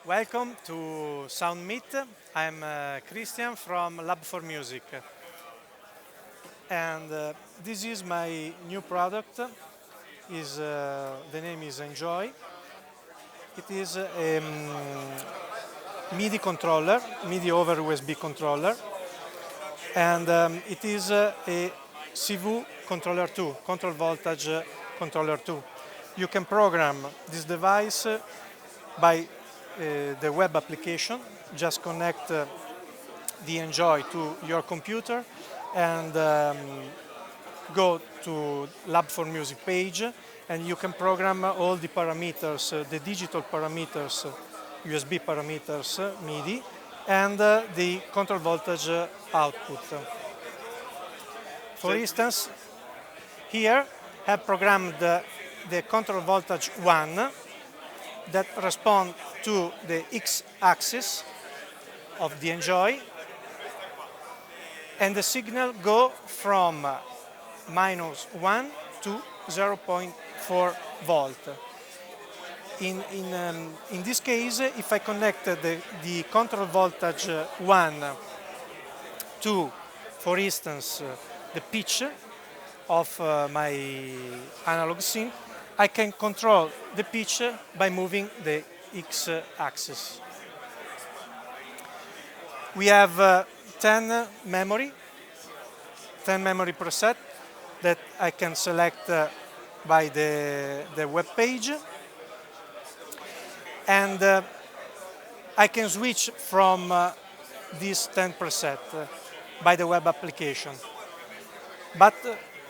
Welcome to SoundMit. I'm Christian from Lab4Music, and this is my new product. The name is Enjoy. It is a MIDI controller, MIDI over USB controller, and it is a CV controller 2, control voltage controller 2. You can program this device by the web application. Just connect the Enjoy to your computer and go to Lab4Music page, and you can program all the parameters, the digital parameters, USB parameters, MIDI, and the control voltage output. For instance, here I have programmed the control voltage 1 that respond to the x-axis of the Enjoy, and the signal go from -1 to 0.4 volt. In this case, if I connect the control voltage 1 to, for instance, the pitch of my analog synth, I can control the pitch by moving the x-axis. We have 10 memory preset that I can select by the web page, and I can switch from these 10 preset by the web application. But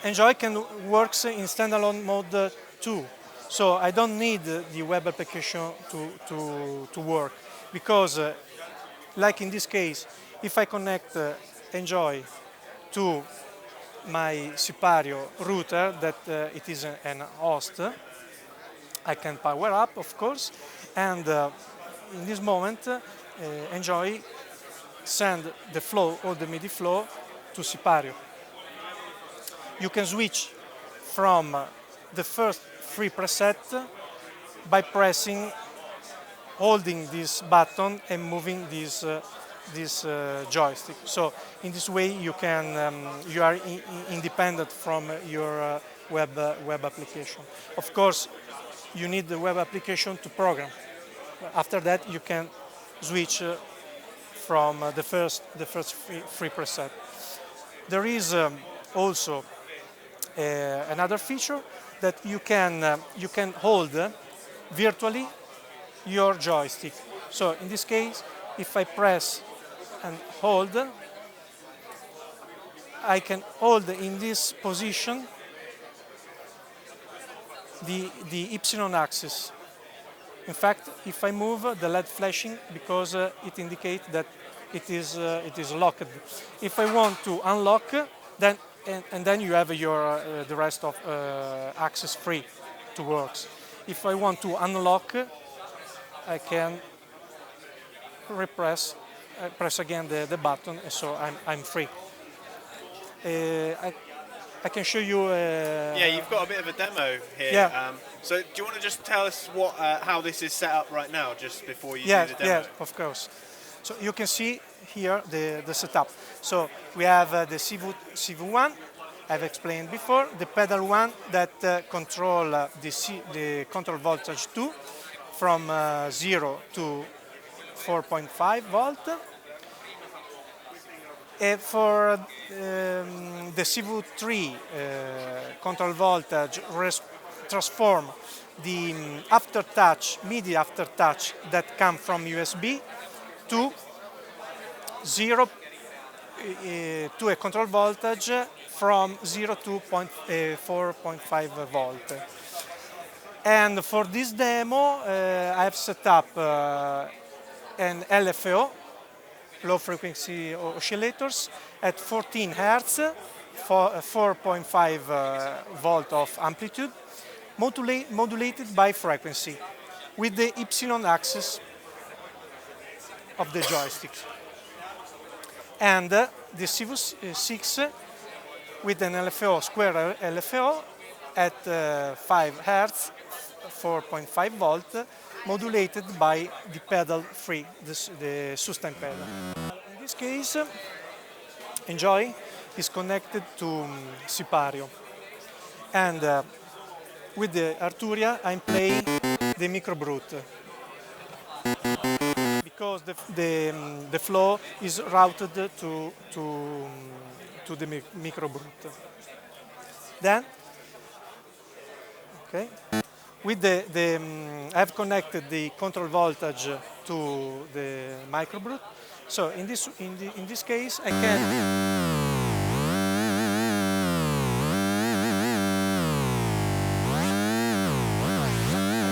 Enjoy can works in standalone mode too, so I don't need the web application to work, because like in this case, if I connect Enjoy to my Sipario router, that it is an host, I can power up, of course, and in this moment Enjoy send the flow, all the MIDI flow, to Sipario. You can switch from the first free preset by holding this button and moving this joystick. So in this way you are independent from your web application. Of course, you need the web application to program. After that, you can switch from the first free preset. There is also another feature that you can hold virtually your joystick. So in this case, if I press and hold, I can hold in this position the y-axis. In fact, if I move, the LED flashing, because it indicates that it is locked. If I want to unlock, then then you have the rest of axis free to work. If I want to unlock, I can press again the button, and so I'm free. I can show you. Yeah, you've got a bit of a demo here. Yeah. So do you want to just tell us how this is set up right now, just before you Yeah, do the demo? yeah, of course. So you can see here the setup. So we have the CV1, I've explained before, the pedal 1 that control the control voltage 2 from 0 to 4.5 volt. For the CV3 control voltage transform the MIDI aftertouch that come from USB to 0 to a control voltage from 0 to 4.5 volt. And for this demo, I have set up an LFO, low frequency oscillators, at 14 Hz, 4.5 volt of amplitude, modulated by frequency, with the y-axis of the joystick. And the CV6 with an LFO, square LFO, at 5 Hz, 4.5 volt, modulated by the pedal free, the sustain pedal. In this case, Enjoy is connected to Sipario, and with the Arturia I play the microbrute because the flow is routed to the microbrute. Then, okay, with I've connected the control voltage to the microbrute. So in this case, I can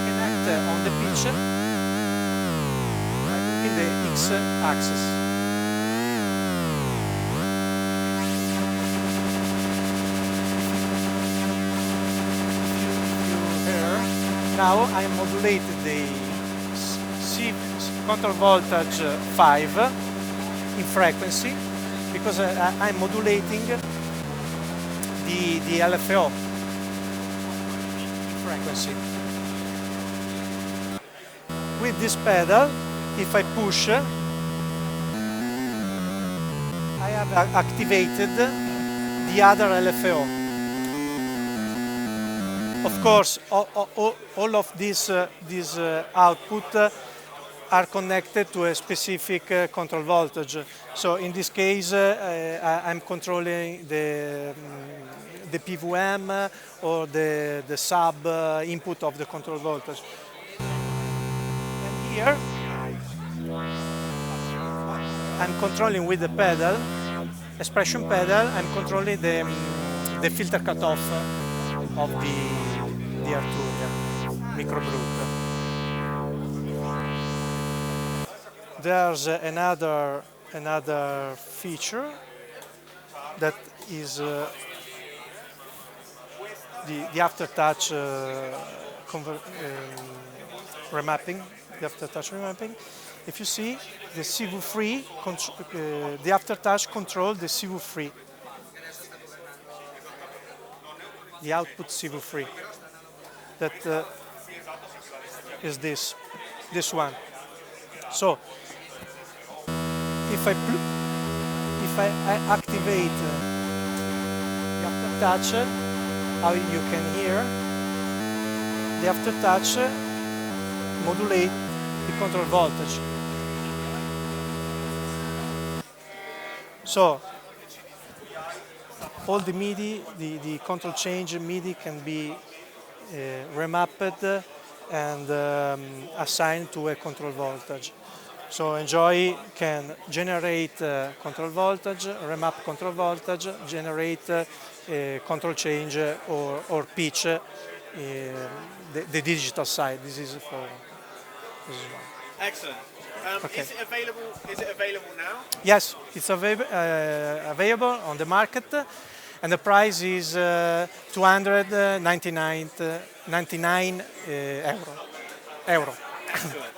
connect on the pitch in the x-axis. Now I modulated the C control voltage 5 in frequency because I'm modulating the LFO frequency. With this pedal, if I push, I have activated the other LFO. Of course, all of these output are connected to a specific control voltage. So in this case, I'm controlling the PWM or the sub input of the control voltage. And here, I'm controlling with the pedal, expression pedal, I'm controlling the filter cutoff of the Arturia microbrute. There's another feature that is the aftertouch remapping. The aftertouch remapping. If you see the CV free, the aftertouch control the CV free. The output CV free. That is this one. So if I activate the aftertouch, how you can hear the aftertouch modulate the control voltage. So all the MIDI, the control change MIDI can be remapped and assigned to a control voltage. So Enjoy can generate control voltage, remap control voltage, generate control change or pitch, the digital side. This is one. Excellent. Okay. Is it available now? Yes, it's available on the market, and the price is 299 euro. Excellent.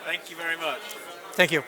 Thank you very much. Thank you.